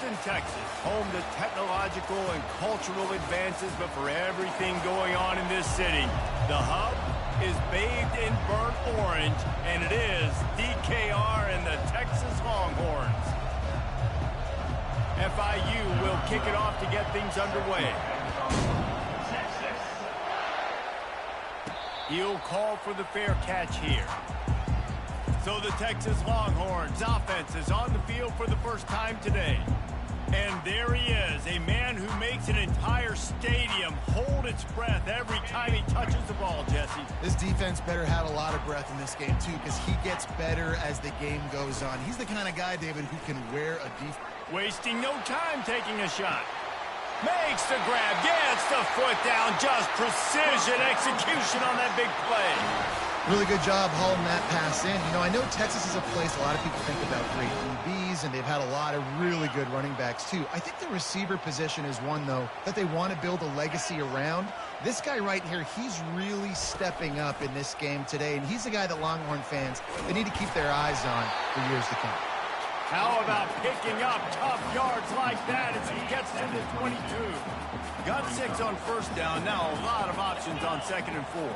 Austin, Texas, home to technological and cultural advances, but for everything going on in this city, the hub is bathed in burnt orange, and it is DKR and the Texas Longhorns. FIU will kick it off to get things underway. He'll call for the fair catch here. So the Texas Longhorns offense is on the field for the first time today. And there he is, a man who makes an entire stadium hold its breath every time he touches the ball, Jesse. This defense better have a lot of breath in this game, too, because he gets better as the game goes on. He's the kind of guy, David, who can wear a defense. Wasting no time taking a shot. Makes the grab, gets the foot down, just precision execution on that big play. Really good job hauling that pass in. You know, I know Texas is a place a lot of people think about great DBs, and they've had a lot of really good running backs, too. I think the receiver position is one, though, that they want to build a legacy around. This guy right here, he's really stepping up in this game today, and he's the guy that Longhorn fans, they need to keep their eyes on for years to come. How about picking up tough yards like that as he gets to the 22? Got 6 on first down. Now a lot of options on 2nd and 4.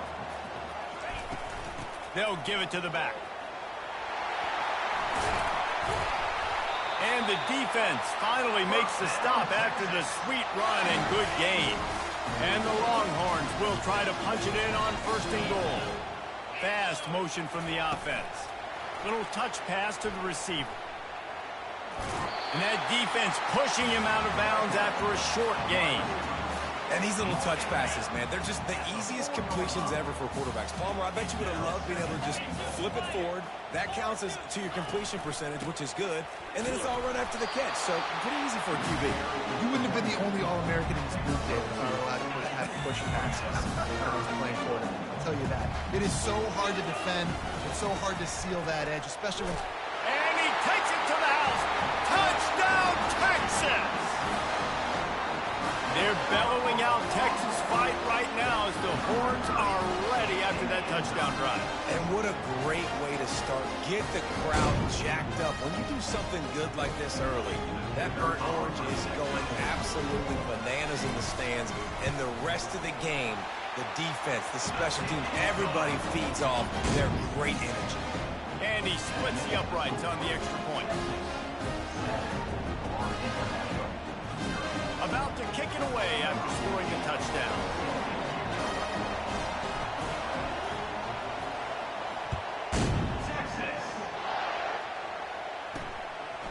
They'll give it to the back. And the defense finally makes the stop after the sweet run and good gain. And the Longhorns will try to punch it in on 1st and goal. Fast motion from the offense. Little touch pass to the receiver. And that defense pushing him out of bounds after a short gain. And these little touch passes, man, they're just the easiest completions ever for quarterbacks. Palmer, I bet you would have loved being able to just flip it forward. That counts as to your completion percentage, which is good. And then it's all run after the catch. So pretty easy for a QB. You wouldn't have been the only All-American in this group, David, if I were allowed to have push passes when I was playing for them. I'll tell you that. It is so hard to defend. It's so hard to seal that edge, especially when... And he takes it to the house. Touchdown, Texas! They're bellowing out Texas fight right now as the Horns are ready after that touchdown drive. And what a great way to start. Get the crowd jacked up. When you do something good like this early, that burnt orange is going absolutely bananas in the stands. And the rest of the game, the defense, the special team, everybody feeds off their great energy. And he splits the uprights on the extra point. About to kick it away after scoring a touchdown.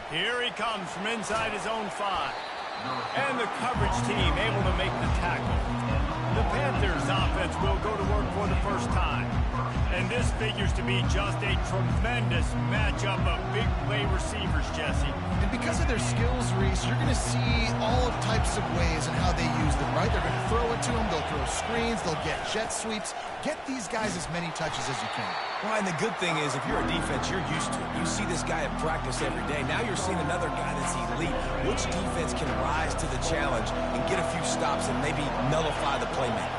Here he comes from inside his own 5. And the coverage team able to make the tackle. The Panthers offense will go to work for the first time. And this figures to be just a tremendous matchup of big play receivers, Jesse. And because of their skills, Reese, you're going to see all types of ways and how they use them, right? They're going to throw it to them, they'll throw screens, they'll get jet sweeps. Get these guys as many touches as you can. Well, and the good thing is, if you're a defense, you're used to it. You see this guy at practice every day. Now you're seeing another guy that's elite. Which defense can rise to the challenge and get a few stops and maybe nullify the playmaker?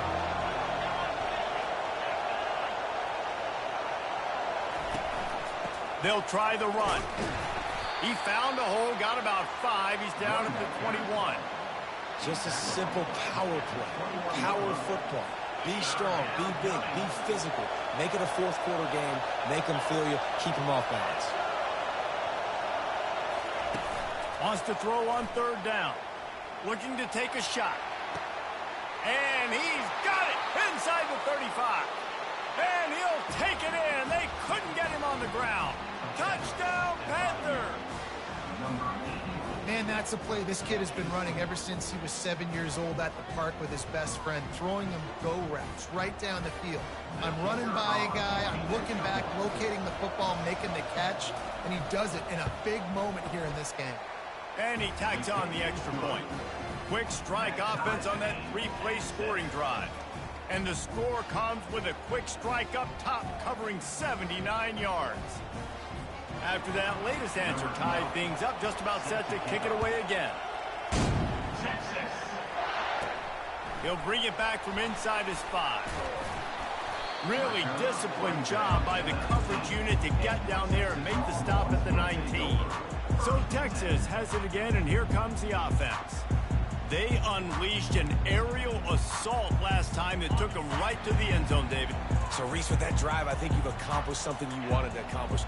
They'll try the run. He found a hole, got about 5. He's down at the 21. Just a simple power play, power football. Be strong, be big, be physical. Make it a fourth-quarter game. Make them feel you. Keep them off balance. Wants to throw on 3rd down. Looking to take a shot. And he's got it inside the 35. And he'll take it in. They couldn't get him on the ground. Touchdown, Panther! Man, that's a play this kid has been running ever since he was 7 years old at the park with his best friend, throwing him go routes right down the field. I'm running by a guy, I'm looking back, locating the football, making the catch, and he does it in a big moment here in this game. And he tacks on the extra point. Quick strike offense on that 3-play scoring drive. And the score comes with a quick strike up top covering 79 yards. After that latest answer tied things up, just about set to kick it away again. He'll bring it back from inside his 5. Really disciplined job by the coverage unit to get down there and make the stop at the 19. So Texas has it again, and here comes the offense. They unleashed an aerial assault last time that took them right to the end zone, David. So, Reese, with that drive, I think you've accomplished something you wanted to accomplish.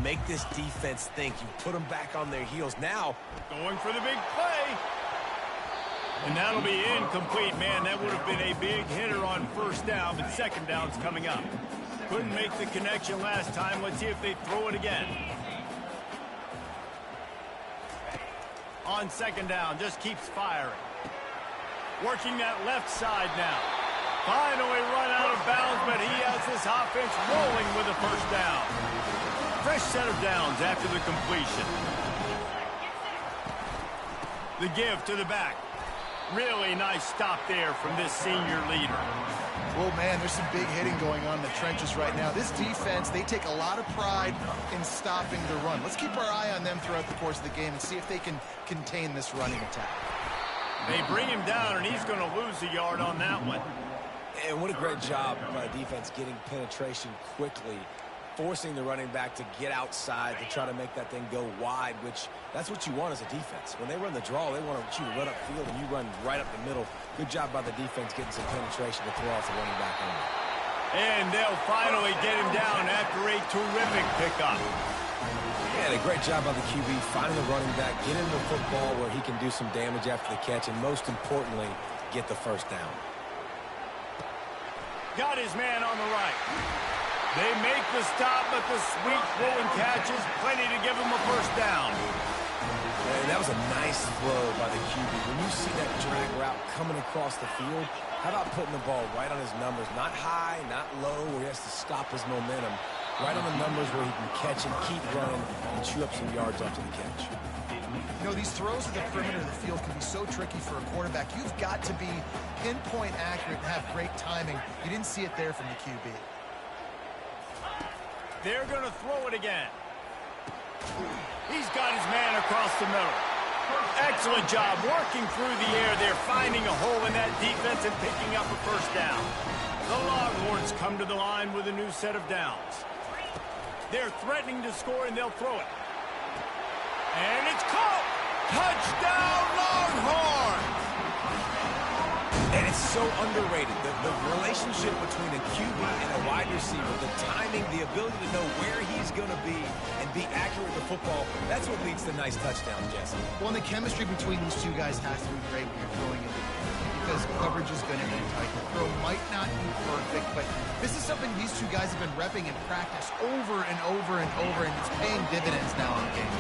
Make this defense think. You put them back on their heels. Now, going for the big play. And that'll be incomplete. Man, that would have been a big hitter on first down, but second down's coming up. Couldn't make the connection last time. Let's see if they throw it again. On second down, just keeps firing. Working that left side now. Finally run out of bounds, but he has this offense rolling with a first down. Fresh set of downs after the completion. The give to the back. Really nice stop there from this senior leader. Well, man, there's some big hitting going on in the trenches right now. This defense, they take a lot of pride in stopping the run. Let's keep our eye on them throughout the course of the game and see if they can contain this running attack. They bring him down, and he's going to lose a yard on that one. And what a great job by the defense getting penetration quickly, forcing the running back to get outside to try to make that thing go wide, which that's what you want as a defense. When they run the draw, they want you to run upfield, and you run right up the middle. Good job by the defense getting some penetration to throw off the running back on. And they'll finally get him down after a terrific pickup. Yeah, a great job by the QB finding the running back, getting the football where he can do some damage after the catch, and most importantly, get the first down. Got his man on the right. They make the stop, but the sweet throwing catch is plenty to give him a first down. And that was a nice throw by the QB. When you see that drag route coming across the field, how about putting the ball right on his numbers? Not high, not low, where he has to stop his momentum. Right on the numbers where he can catch and keep running and chew up some yards after the catch. You know, these throws at the perimeter of the field can be so tricky for a quarterback. You've got to be pinpoint accurate and have great timing. You didn't see it there from the QB. They're going to throw it again. He's got his man across the middle. Excellent job working through the air. They're finding a hole in that defense and picking up a first down. The Longhorns come to the line with a new set of downs. They're threatening to score, and they'll throw it. And it's caught! Touchdown, Longhorns! And it's so underrated. The relationship between a QB and a wide receiver, the timing, the ability to know where he's going to be and be accurate with the football, that's what leads to nice touchdowns, Jesse. Well, and the chemistry between these two guys has to be great when you're throwing it, because coverage is going to be tight. The throw might not be perfect, but this is something these two guys have been repping in practice over and over and over, and it's paying dividends now in the game.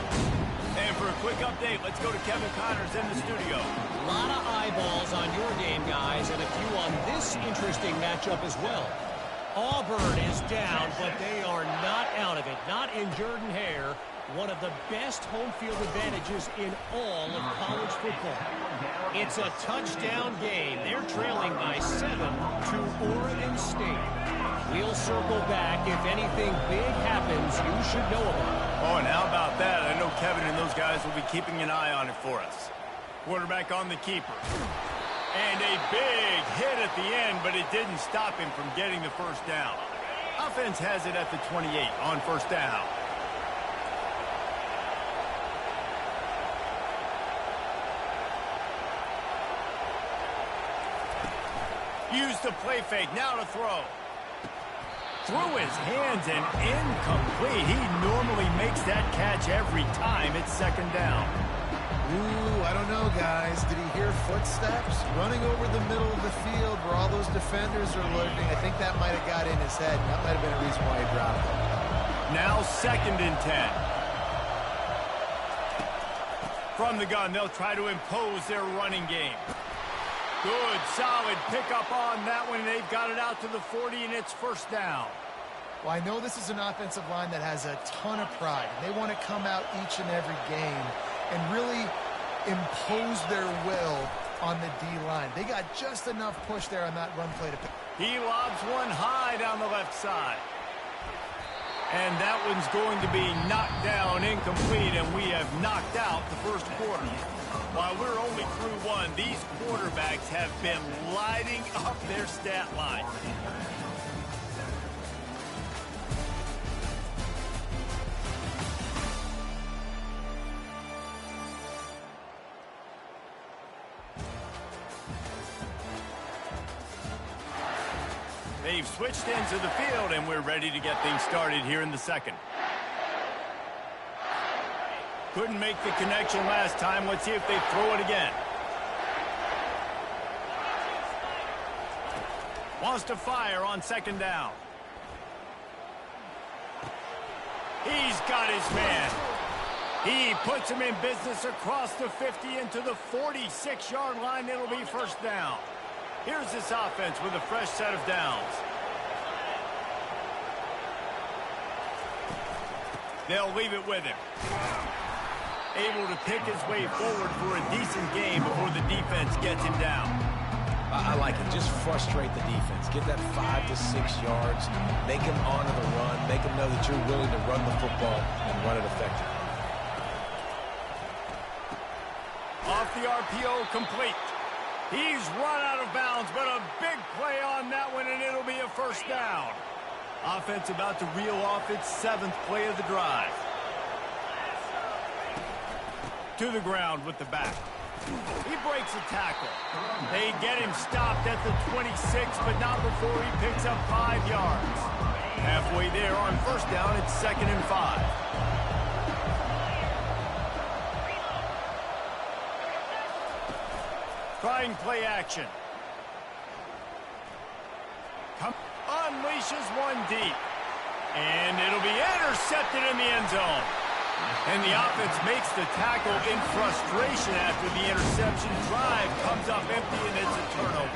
And for a quick update, let's go to Kevin Connors in the studio. A lot of eyeballs on your game, guys, and a few on this interesting matchup as well. Auburn is down, but they are not out of it. Not in Jordan Hare, one of the best home field advantages in all of college football. It's a touchdown game. They're trailing by 7 to Oregon State. We'll circle back. If anything big happens, you should know about it. Oh, and how about that? I know Kevin and those guys will be keeping an eye on it for us. Quarterback on the keeper. And a big hit at the end, but it didn't stop him from getting the first down. Offense has it at the 28 on first down. Use the play fake, now to throw. Through his hands and incomplete. He normally makes that catch every time. It's second down. Ooh, I don't know, guys. Did he hear footsteps running over the middle of the field where all those defenders are lurking? I think that might have got in his head. That might have been a reason why he dropped it. Now second and 10. From the gun, they'll try to impose their running game. Good, solid pickup on that one. They've got it out to the 40, and it's first down. Well, I know this is an offensive line that has a ton of pride. They want to come out each and every game and really impose their will on the D-line. They got just enough push there on that run play to pick. He lobs one high down the left side. And that one's going to be knocked down, incomplete, and we have knocked out the first quarter. While we're only through one, these quarterbacks have been lighting up their stat line. They've switched into the field, and we're ready to get things started here in the second. Couldn't make the connection last time. Let's see if they throw it again. Wants to fire on second down. He's got his man. He puts him in business across the 50 into the 46-yard line. It'll be first down. Here's this offense with a fresh set of downs. They'll leave it with him. Able to pick his way forward for a decent game before the defense gets him down. I like it. Just frustrate the defense. Get that 5 to 6 yards. Make them honor the run. Make them know that you're willing to run the football and run it effectively. Off the RPO, complete. He's run out of bounds, but a big play on that one, and it'll be a first down. Offense about to reel off its 7th play of the drive. To the ground with the back. He breaks a tackle. They get him stopped at the 26, but not before he picks up 5 yards. Halfway there on first down, it's 2nd and 5. Trying play action. Unleashes one deep. And it'll be intercepted in the end zone. And the offense makes the tackle in frustration after the interception. Drive comes up empty, and it's a turnover.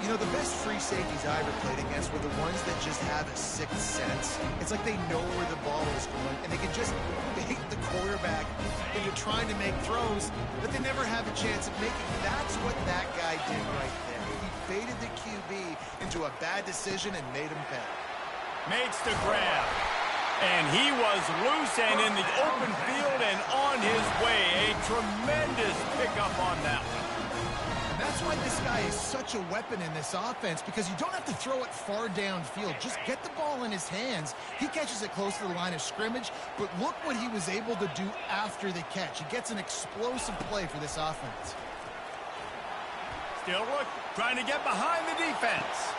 You know, the best free safeties I ever played against were the ones that just have a sixth sense. It's like they know where the ball is going, and they can just bait the quarterback into trying to make throws that they never have a chance of making. That's what that guy did right there. He baited the QB into a bad decision and made him pay. Makes the grab. And he was loose and in the open field and on his way. A tremendous pickup on that one. And that's why this guy is such a weapon in this offense, because you don't have to throw it far downfield. Just get the ball in his hands. He catches it close to the line of scrimmage, but look what he was able to do after the catch. He gets an explosive play for this offense. Still trying to get behind the defense.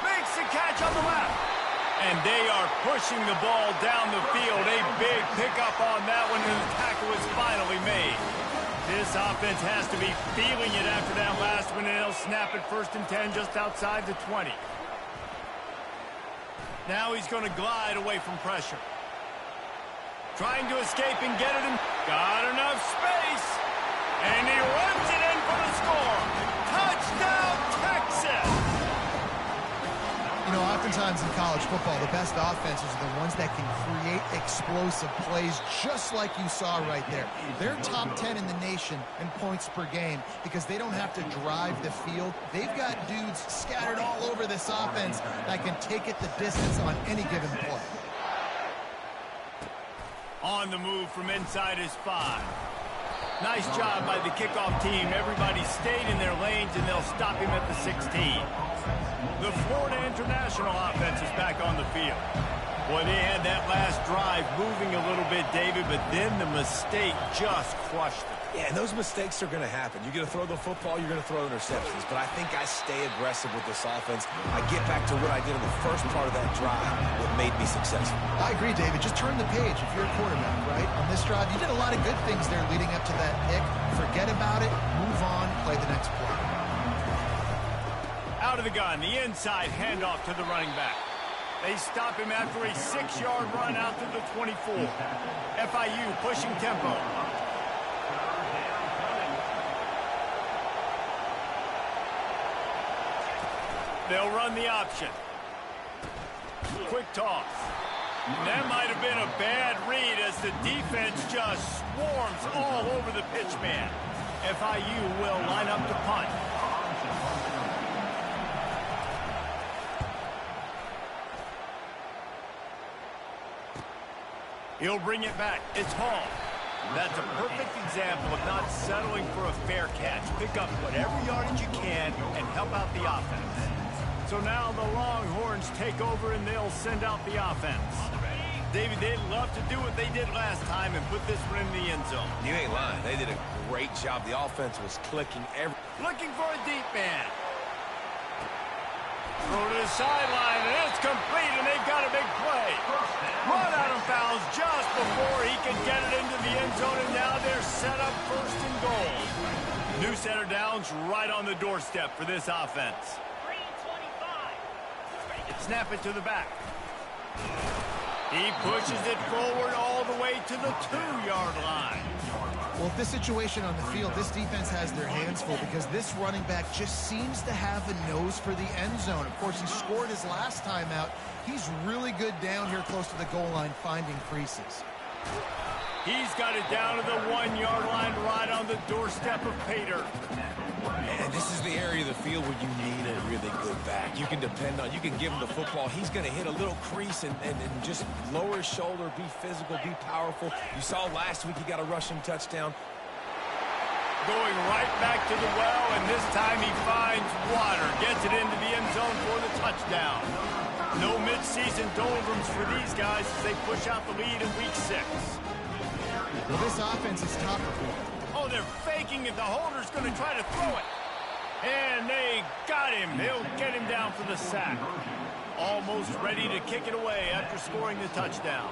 Makes the catch on the left. And they are pushing the ball down the field. A big pickup on that one, and the tackle is finally made. This offense has to be feeling it after that last one, and they'll snap it 1st and 10 just outside the 20. Now he's going to glide away from pressure. Trying to escape and get it in. Got enough space. And he runs it in for the score. Touchdown, Texas! You know, oftentimes in college football, the best offenses are the ones that can create explosive plays just like you saw right there. They're top 10 in the nation in points per game because they don't have to drive the field. They've got dudes scattered all over this offense that can take it the distance on any given play. On the move from inside his 5. Nice job by the kickoff team. Everybody stayed in their lanes, and they'll stop him at the 16. The Florida International offense is back on the field. Boy, they had that last drive moving a little bit, David, but then the mistake just crushed them. Yeah, and those mistakes are going to happen. You're going to throw the football, you're going to throw interceptions. But I think I stay aggressive with this offense. I get back to what I did in the first part of that drive, what made me successful. I agree, David. Just turn the page if you're a quarterback, right? On this drive, you did a lot of good things there leading up to that pick. Forget about it, move on, play the next play. Out of the gun, the inside handoff to the running back. They stop him after a 6-yard run out to the 24. FIU pushing tempo. They'll run the option. Quick toss. That might have been a bad read as the defense just swarms all over the pitch man. FIU will line up to punt. He'll bring it back. It's Hall. That's a perfect example of not settling for a fair catch. Pick up whatever yardage you can and help out the offense. So now the Longhorns take over and they'll send out the offense. David, they'd love to do what they did last time and put this one in the end zone. You ain't lying. They did a great job. The offense was clicking every... Looking for a deep man. Throw to the sideline, and it's complete, and they've got a big play. Run out of bounds just before he can get it into the end zone, and now they're set up first and goal. New center downs right on the doorstep for this offense. Snap it to the back. He pushes it forward all the way to the 2-yard line. Well, if this situation on the field, this defense has their hands full because this running back just seems to have a nose for the end zone. Of course, he scored his last time out. He's really good down here close to the goal line finding creases. He's got it down to the 1-yard line right on the doorstep of Pater. And this is the area of the field where you need a really good back. You can depend on, you can give him the football. He's going to hit a little crease and just lower his shoulder, be physical, be powerful. You saw last week he got a rushing touchdown. Going right back to the well, and this time he finds water. Gets it into the end zone for the touchdown. No midseason doldrums for these guys as they push out the lead in week 6. Well, this offense is top performing. Oh, they're faking it. The holder's going to try to throw it. And they got him. They'll get him down for the sack. Almost ready to kick it away after scoring the touchdown.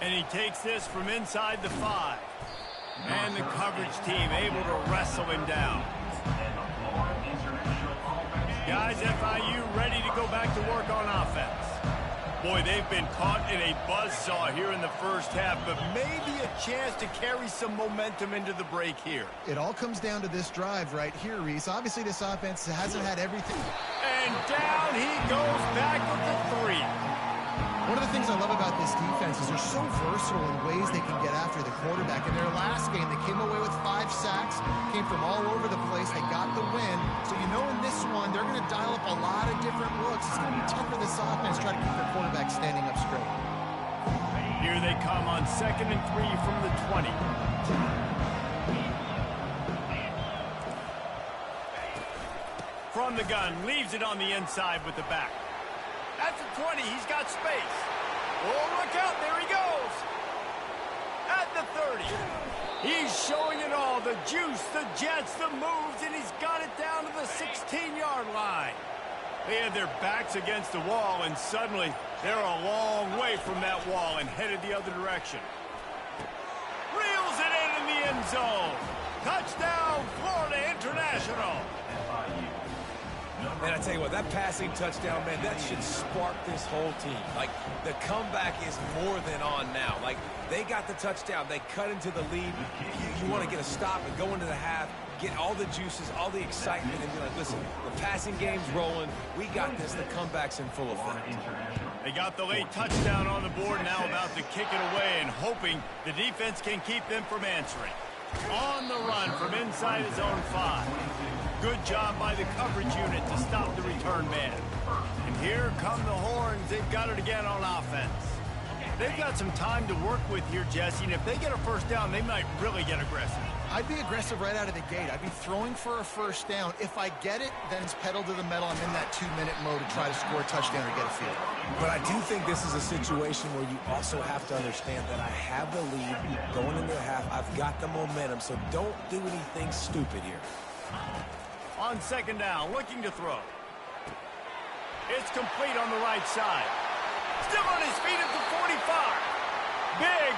And he takes this from inside the 5. And the coverage team able to wrestle him down. Guys, FIU ready to go back to work on offense. Boy, they've been caught in a buzzsaw here in the first half, but maybe a chance to carry some momentum into the break here. It all comes down to this drive right here, Reese. Obviously, this offense hasn't had everything. And down he goes back with the 3. One of the things I love about this defense is they're so versatile in ways they can get after the quarterback. In their last game, they came away with 5 sacks, came from all over the place. They got the win. So you know in this one, they're going to dial up a lot of different looks. It's going to be tough for this offense to try to keep their quarterback standing up straight. Here they come on 2nd and 3 from the 20. From the gun, leaves it on the inside with the back. At the 20, he's got space. Oh, look out, there he goes. At the 30, he's showing it all, the juice, the jets, the moves, and he's got it down to the 16-yard line. They had their backs against the wall, and suddenly they're a long way from that wall and headed the other direction. Reels it in the end zone. Touchdown, Florida International. And I tell you what, that passing touchdown, man, that should spark this whole team. Like, the comeback is more than on now. Like, they got the touchdown. They cut into the lead. You want to get a stop and go into the half, get all the juices, all the excitement, and be like, listen, the passing game's rolling. We got this. The comeback's in full effect. They got the late touchdown on the board, now about to kick it away and hoping the defense can keep them from answering. On the run from inside his own 5. Good job by the coverage unit to stop the return man. And here come the horns. They've got it again on offense. They've got some time to work with here, Jesse, and if they get a first down, they might really get aggressive. I'd be aggressive right out of the gate. I'd be throwing for a first down. If I get it, then it's pedal to the metal. I'm in that 2-minute mode to try to score a touchdown or get a field. But I do think this is a situation where you also have to understand that I have the lead going into the half. I've got the momentum, so don't do anything stupid here. On 2nd down, looking to throw. It's complete on the right side. Still on his feet at the 45.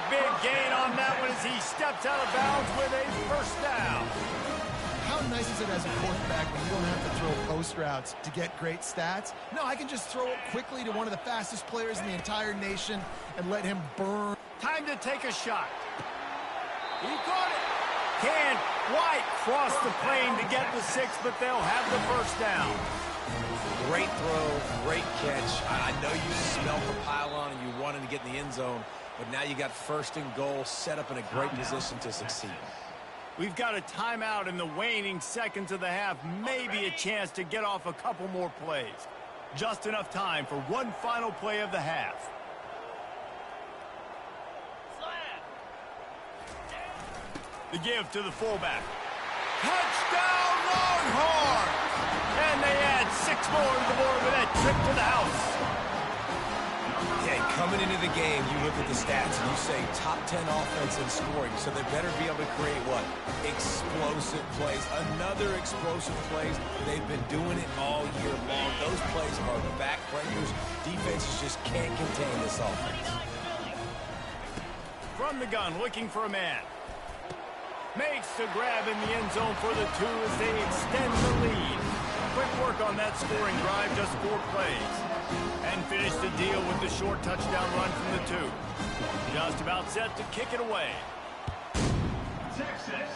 Big gain on that one as he steps out of bounds with a first down. How nice is it as a quarterback when you don't have to throw post routes to get great stats? No, I can just throw it quickly to one of the fastest players in the entire nation and let him burn. Time to take a shot. He caught it. Can't quite cross the plane to get the 6, but they'll have the first down. Great throw, great catch. I know you smelled the pylon and you wanted to get in the end zone, but now you got 1st and goal set up in a great position to succeed. We've got a timeout in the waning seconds of the half. Maybe a chance to get off a couple more plays. Just enough time for one final play of the half. The give to the fullback. Touchdown, Longhorns! And they add 6 more to the board with that trip to the house. Yeah, he Coming into the game, you look at the stats and you say top 10 offense in scoring, so they better be able to create what? Explosive plays. Another explosive plays. They've been doing it all year long. Those plays are backbreakers. Defenses just can't contain this offense. From the gun, looking for a man. Makes the grab in the end zone for the 2 as they extend the lead. Quick work on that scoring drive, just 4 plays. And finish the deal with the short touchdown run from the 2. Just about set to kick it away. Texas.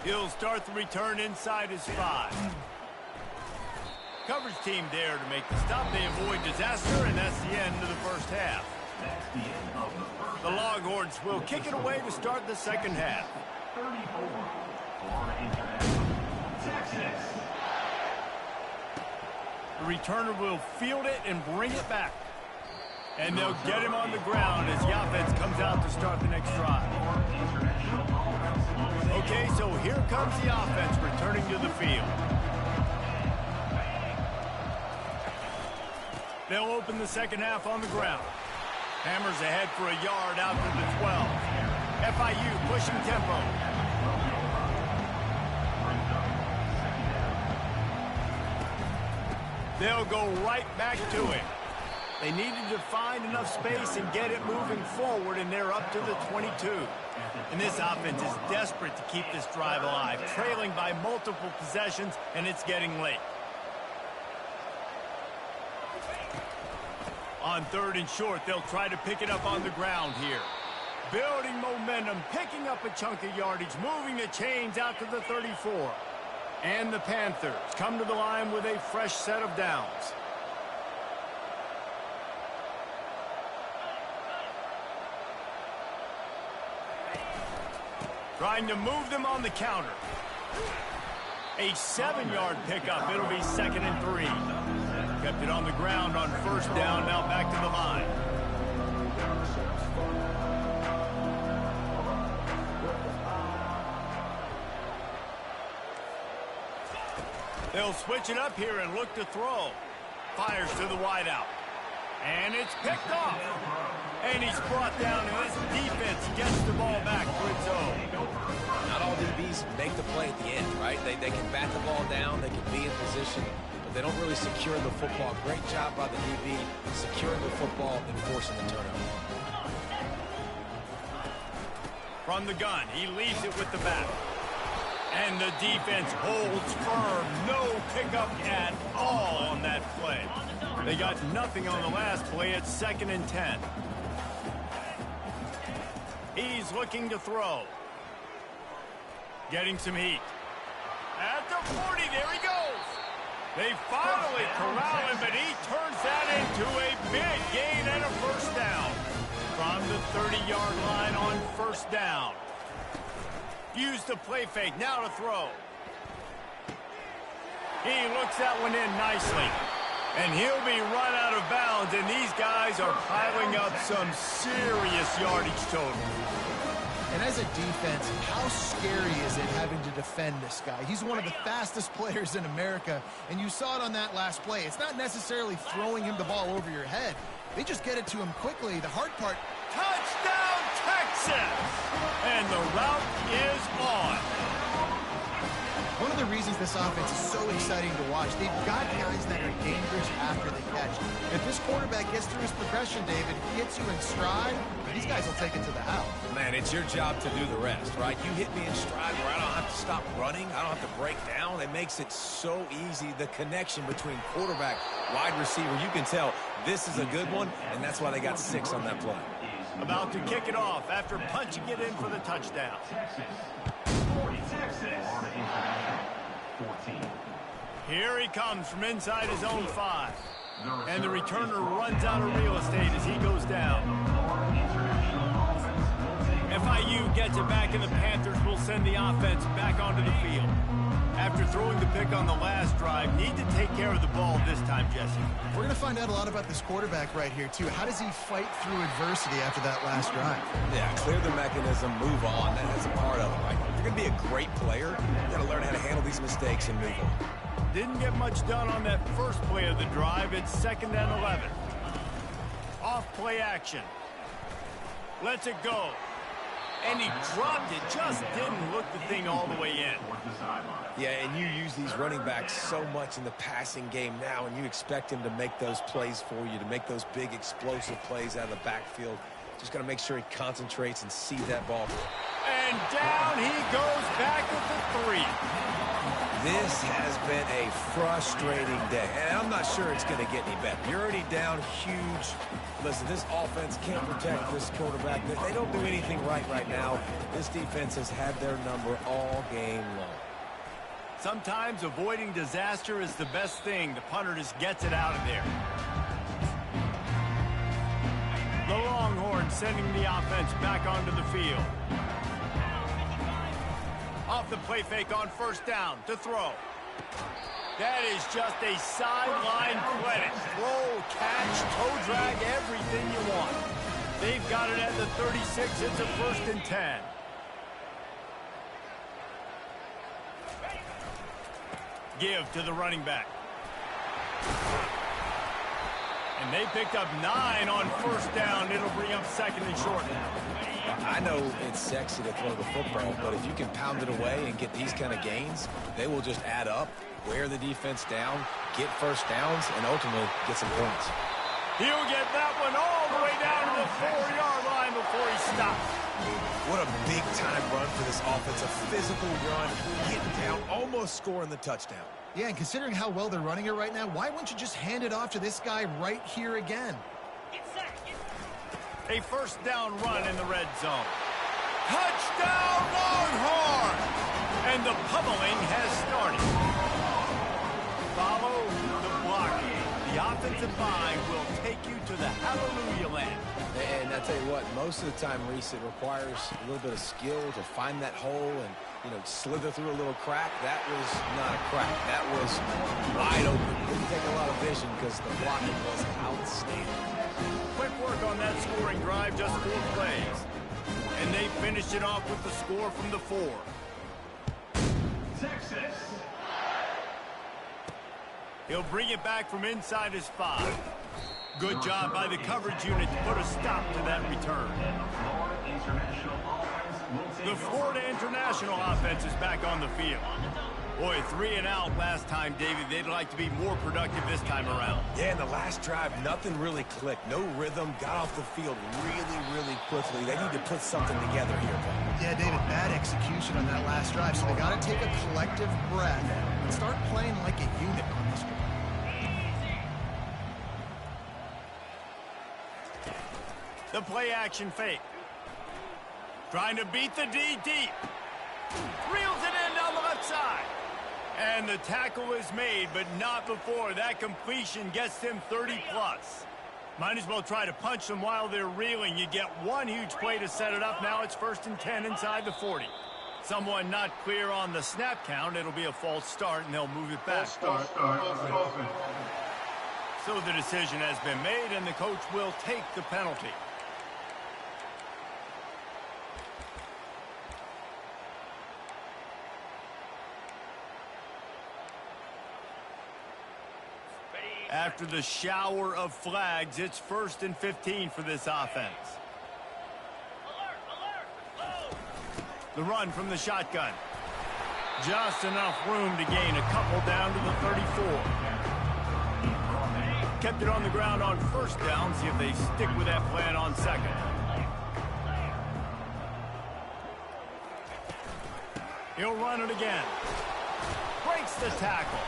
He'll start the return inside his 5. Coverage team there to make the stop. They avoid disaster, and that's the end of the first half. That's the end of the first. The Longhorns will kick it away to start the second half. 34. Florida International. Texas. The returner will field it and bring it back. And they'll get him on the ground as the offense comes out to start the next drive. Okay, so here comes the offense returning to the field. They'll open the second half on the ground. Hammers ahead for a yard out to the 12. FIU pushing tempo. They'll go right back to it. They needed to find enough space and get it moving forward, and they're up to the 22. And this offense is desperate to keep this drive alive, trailing by multiple possessions, and it's getting late. On 3rd and short, they'll try to pick it up on the ground here. Building momentum, picking up a chunk of yardage, moving the chains out to the 34. And the Panthers come to the line with a fresh set of downs. Trying to move them on the counter. A 7-yard pickup. It'll be 2nd and 3. Kept it on the ground on 1st down. Now back to the line. They'll switch it up here and look to throw. Fires to the wideout. And it's picked off. And he's brought down, and his defense gets the ball back for its own. Not all DBs make the play at the end, right? They can bat the ball down, they can be in position, but they don't really secure the football. Great job by the DB securing the football and forcing the turnover. From the gun, he leaves it with the back. And the defense holds firm. No pickup at all on that play. They got nothing on the last play. It's 2nd and 10. He's looking to throw. Getting some heat. At the 40, there he goes. They finally corral him, but he turns that into a big gain and a 1st down. From the 30-yard line on 1st down. Use the play fake, now to throw. He looks that one in nicely. And he'll be run out of bounds, and these guys are piling up some serious yardage total. And as a defense, how scary is it having to defend this guy? He's one of the fastest players in America, and you saw it on that last play. It's not necessarily throwing him the ball over your head. They just get it to him quickly. The hard part... Touchdown, Texas! And the route is on. One of the reasons this offense is so exciting to watch, they've got guys that are dangerous after the catch. If this quarterback gets through his progression, David, gets you in stride, these guys will take it to the house. Man, it's your job to do the rest, right? You hit me in stride where I don't have to stop running. I don't have to break down. It makes it so easy. The connection between quarterback, wide receiver, you can tell this is a good one, and that's why they got 6 on that play. About to kick it off after punching it in for the touchdown. Here he comes from inside his own 5. And the returner runs out of real estate as he goes down. FIU gets it back, and the Panthers will send the offense back onto the field. After throwing the pick on the last drive, need to take care of the ball this time, Jesse. We're going to find out a lot about this quarterback right here, too. How does he fight through adversity after that last drive? Yeah, clear the mechanism, move on. That's a part of it, right? If you're going to be a great player, you got to learn how to handle these mistakes and move on. Didn't get much done on that first play of the drive. It's 2nd and 11. play action. Lets it go. And he dropped it. Just didn't look the thing all the way in. Yeah, and you use these running backs so much in the passing game now, and you expect him to make those plays for you, to make those big explosive plays out of the backfield. Just got to make sure he concentrates and sees that ball. And down he goes back with the 3. This has been a frustrating day, and I'm not sure it's going to get any better. You're already down huge. Listen, this offense can't protect this quarterback. They don't do anything right now. This defense has had their number all game long. Sometimes avoiding disaster is the best thing. The punter just gets it out of there. The Longhorns sending the offense back onto the field. Off the play fake on first down to throw. That is just a sideline credit. Throw, catch, toe drag, everything you want. They've got it at the 36. It's a 1st and 10. Give to the running back. And they picked up 9 on first down. It'll bring up 2nd and short. I know it's sexy to throw the football, but if you can pound it away and get these kind of gains, they will just add up, wear the defense down, get first downs, and ultimately get some points. He'll get that one all the way down to the 4-yard line before he stops. What a big-time run for this offense. A physical run, getting down, almost scoring the touchdown. Yeah, and considering how well they're running it right now, why wouldn't you just hand it off to this guy right here again? A first down run in the red zone. Touchdown, Longhorn! And the pummeling has started. Follow the blocking. The offensive line will take you to the hallelujah land. And I tell you what, most of the time, Reese, it requires a little bit of skill to find that hole and, slither through a little crack. That was not a crack. That was wide open. Didn't take a lot of vision because the blocking was outstanding. Quick work on that scoring drive, just 4 plays. And they finished it off with the score from the 4. Texas. He'll bring it back from inside his 5. Good job by the coverage unit to put a stop to that return. The Florida International offense is back on the field. Boy, 3 and out last time, David. They'd like to be more productive this time around. Yeah, in the last drive, nothing really clicked. No rhythm, got off the field really quickly. They need to put something together here. Yeah, David, bad execution on that last drive, so they got to take a collective breath and start playing like a unit on this one. The play action fake. Trying to beat the D deep. Reels it in down the left side. And the tackle is made, but not before that completion gets them 30+. Might as well try to punch them while they're reeling. You get one huge play to set it up. Now it's 1st and 10 inside the 40. Someone not clear on the snap count. It'll be a false start, and they'll move it back. So the decision has been made, and the coach will take the penalty. After the shower of flags, it's 1st and 15 for this offense. The run from the shotgun. Just enough room to gain a couple down to the 34. Kept it on the ground on first down. See if they stick with that plan on 2nd. He'll run it again. Breaks the tackle.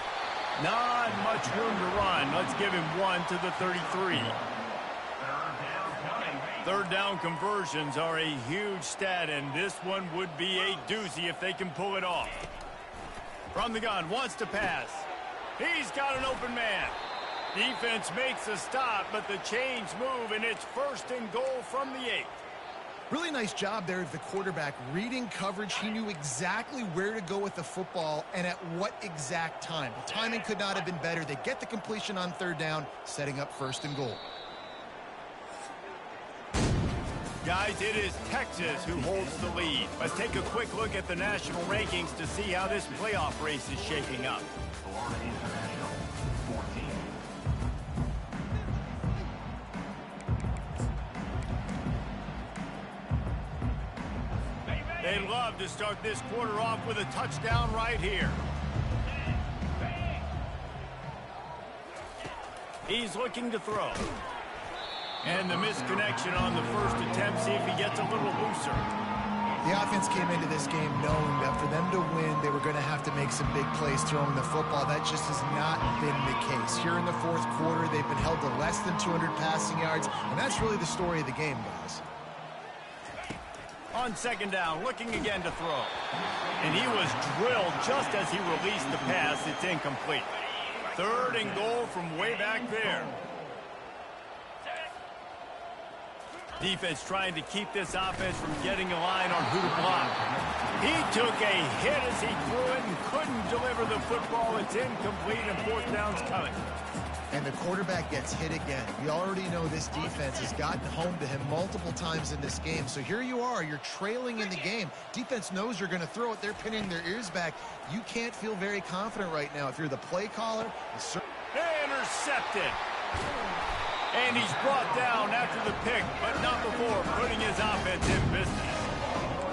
Not much room to run. Let's give him 1 to the 33. Third down conversions are a huge stat, and this one would be a doozy if they can pull it off. From the gun, wants to pass. He's got an open man. Defense makes a stop, but the chains move, and it's 1st and goal from the 8. Really nice job there of the quarterback reading coverage. He knew exactly where to go with the football and at what exact time. The timing could not have been better. They get the completion on 3rd down, setting up 1st and goal. Guys, it is Texas who holds the lead. Let's take a quick look at the national rankings to see how this playoff race is shaping up. Florida International, 14. They'd love to start this quarter off with a touchdown right here. He's looking to throw. And the misconnection on the first attempt. See if he gets a little looser. The offense came into this game knowing that for them to win, they were going to have to make some big plays throwing the football. That just has not been the case. Here in the fourth quarter, they've been held to less than 200 passing yards, and that's really the story of the game, guys. On second down, looking again to throw. And he was drilled just as he released the pass. It's incomplete. Third and goal from way back there. Defense trying to keep this offense from getting a line on who to block. He took a hit as he threw it and couldn't deliver the football. It's incomplete and fourth down's coming. And the quarterback gets hit again. We already know this defense has gotten home to him multiple times in this game. So here you are, you're trailing in the game. Defense knows you're going to throw it. They're pinning their ears back. You can't feel very confident right now. If you're the play caller, intercepted. And he's brought down after the pick, but not before putting his offense in business.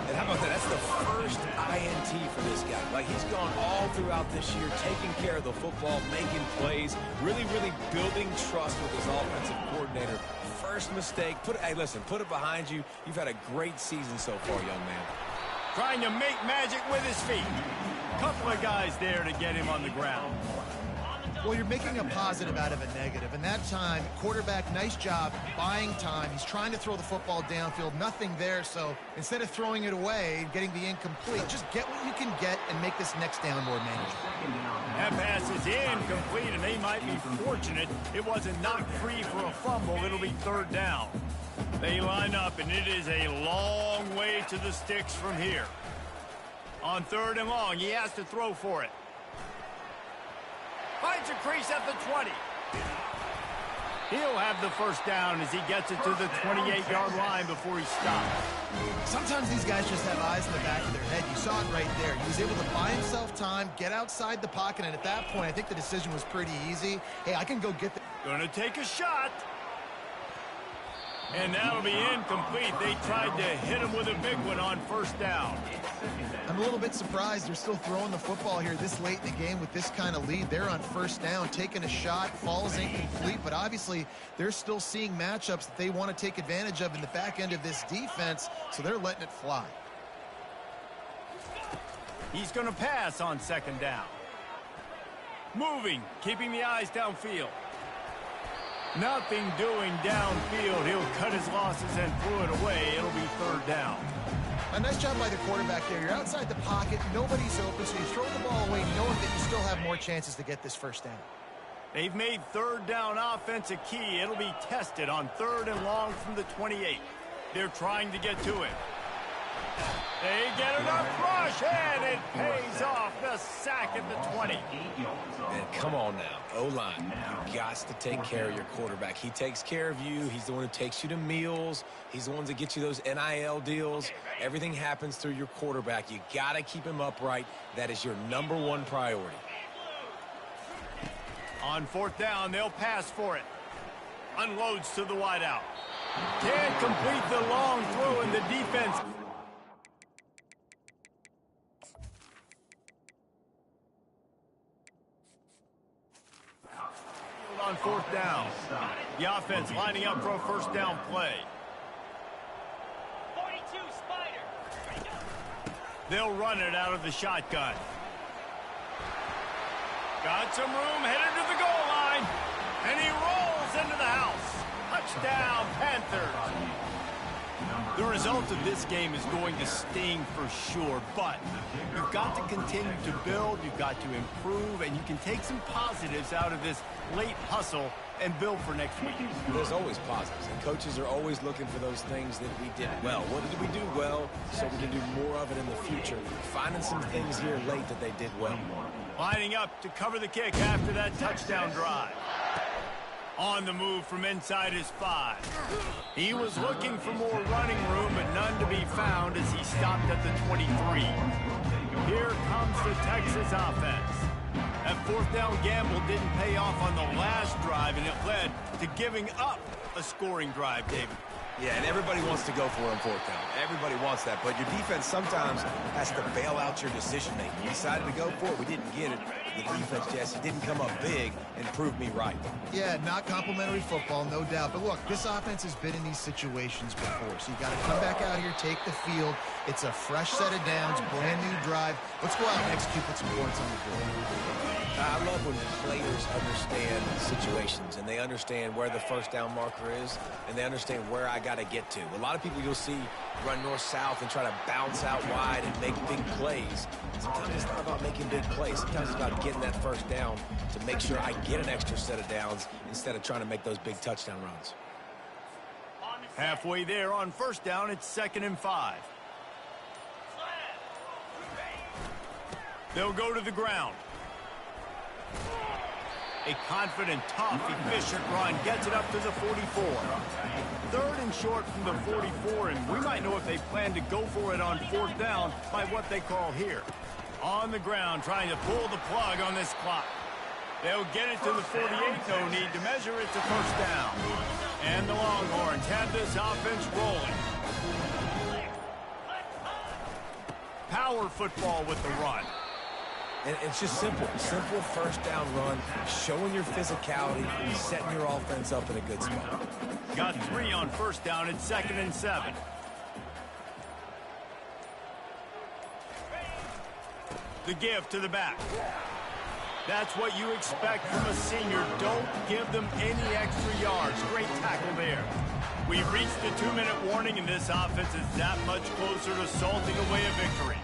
And how about that? That's the first INT for this guy. Like, he's gone all throughout this year, taking care of the football, making plays, really building trust with his offensive coordinator. First mistake. Hey, listen, put it behind you. You've had a great season so far, young man. Trying to make magic with his feet. Couple of guys there to get him on the ground. Well, you're making a positive out of a negative. And that time, quarterback, nice job, buying time. He's trying to throw the football downfield. Nothing there. So instead of throwing it away and getting the incomplete, just get what you can get and make this next down more manageable. That pass is incomplete, and they might be fortunate it wasn't knocked free for a fumble. It'll be third down. They line up, and it is a long way to the sticks from here. On third and long, he has to throw for it. Finds a crease at the 20. He'll have the first down as he gets it to the 28-yard line before he stops. Sometimes these guys just have eyes in the back of their head. You saw it right there. He was able to buy himself time, get outside the pocket, and at that point, I think the decision was pretty easy. Hey, I can go get the... Gonna take a shot. And that'll be incomplete. They tried to hit him with a big one on first down. I'm a little bit surprised they're still throwing the football here this late in the game with this kind of lead. They're on first down, taking a shot, falls incomplete, but obviously they're still seeing matchups that they want to take advantage of in the back end of this defense, so they're letting it fly. He's going to pass on second down. Moving, keeping the eyes downfield. Nothing doing downfield. He'll cut his losses and throw it away. It'll be third down. A nice job by the quarterback there. You're outside the pocket. Nobody's open, so you throw the ball away knowing that you still have more chances to get this first down. They've made third down offense a key. It'll be tested on third and long from the 28. They're trying to get to it. They get enough rush, and it pays off. The sack at the 20. And come on now, O-line, you got to take care of your quarterback. He takes care of you. He's the one who takes you to meals. He's the one that gets you those NIL deals. Everything happens through your quarterback. You got to keep him upright. That is your #1 priority. On fourth down, they'll pass for it. Unloads to the wideout. Can't complete the long throw, and the defense... on fourth down. The offense lining up for a first down play. 42 Spider. They'll run it out of the shotgun. Got some room, headed to the goal line. And he rolls into the house. Touchdown, Panthers. The result of this game is going to sting for sure, but you've got to continue to build, you've got to improve, and you can take some positives out of this late hustle and build for next week. There's always positives, and coaches are always looking for those things that we did well. What did we do well so we can do more of it in the future? Finding some things here late that they did well. Lining up to cover the kick after that touchdown drive. On the move from inside his 5. He was looking for more running room, but none to be found as he stopped at the 23. Here comes the Texas offense. That fourth down gamble didn't pay off on the last drive, and it led to giving up a scoring drive, David. Yeah, and everybody wants to go for it on fourth down. Everybody wants that, but your defense sometimes has to bail out your decision-making. You decided to go for it. We didn't get it. The defense, Jesse, didn't come up big and prove me right. Yeah, not complimentary football, no doubt. But look, this offense has been in these situations before, so you got to come back out here, take the field. It's a fresh set of downs, brand new drive. Let's go out and execute, put some points on the board. I love when players understand situations and they understand where the first down marker is and they understand where I got to get to. A lot of people you'll see run north-south and try to bounce out wide and make big plays. Sometimes it's not about making big plays. Sometimes it's about getting that first down to make sure I get an extra set of downs instead of trying to make those big touchdown runs. Halfway there on first down, it's 2nd and 5. They'll go to the ground. A confident, tough, efficient run gets it up to the 44. 3rd and short from the 44, and we might know if they plan to go for it on 4th down by what they call here. On the ground, trying to pull the plug on this clock. They'll get it to the 48, no need to measure it to first down. And the Longhorns have this offense rolling. Power football with the run. And it's just simple first down run, showing your physicality, setting your offense up in a good spot. Got 3 on first down at 2nd and 7. The give to the back. That's what you expect from a senior. Don't give them any extra yards. Great tackle there. We've reached the 2-minute warning, and this offense is that much closer to salting away a victory.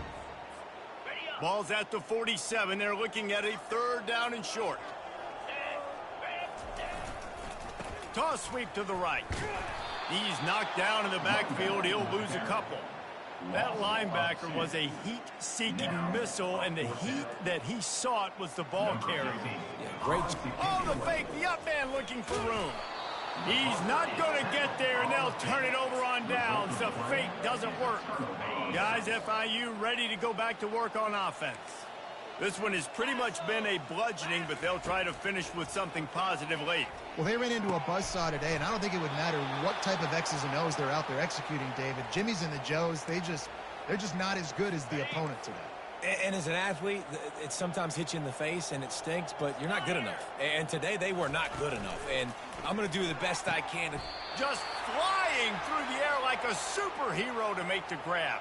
Ball's at the 47. They're looking at a 3rd down and short. Toss sweep to the right. He's knocked down in the backfield. He'll lose a couple. That linebacker was a heat-seeking missile, and the heat that he sought was the ball carrier. Yeah, great. Oh, the fake. The up man looking for room. He's not going to get there, and they'll turn it over on downs. The fake doesn't work. Guys, FIU ready to go back to work on offense. This one has pretty much been a bludgeoning, but they'll try to finish with something positive late. Well, they ran into a buzzsaw today, and I don't think it would matter what type of X's and O's they're out there executing, David. Jimmy's and the Joes, they're just not as good as the opponent today. And as an athlete, it sometimes hits you in the face and it stinks, but you're not good enough. And today they were not good enough. And I'm going to do the best I can to just flying through the air like a superhero to make the grab.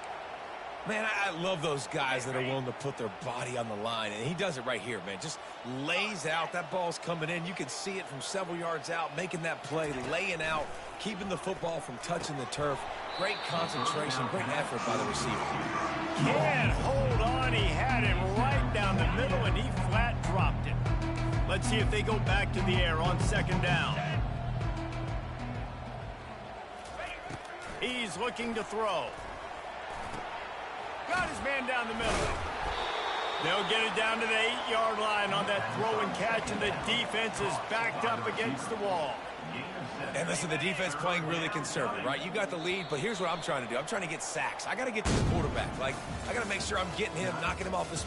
Man, I love those guys that are willing to put their body on the line, and he does it right here, man. Just lays out. That ball's coming in. You can see it from several yards out, making that play, laying out, keeping the football from touching the turf. Great concentration, great effort by the receiver. Can't hold on. He had it right down the middle, and he flat dropped it. Let's see if they go back to the air on 2nd down. He's looking to throw. Got his man down the middle. They'll get it down to the 8-yard line on that throw and catch, and the defense is backed up against the wall. And listen, the defense playing really conservative, right? You got the lead, but here's what I'm trying to do. I'm trying to get sacks. I got to get to the quarterback. Like, I got to make sure I'm getting him, knocking him off his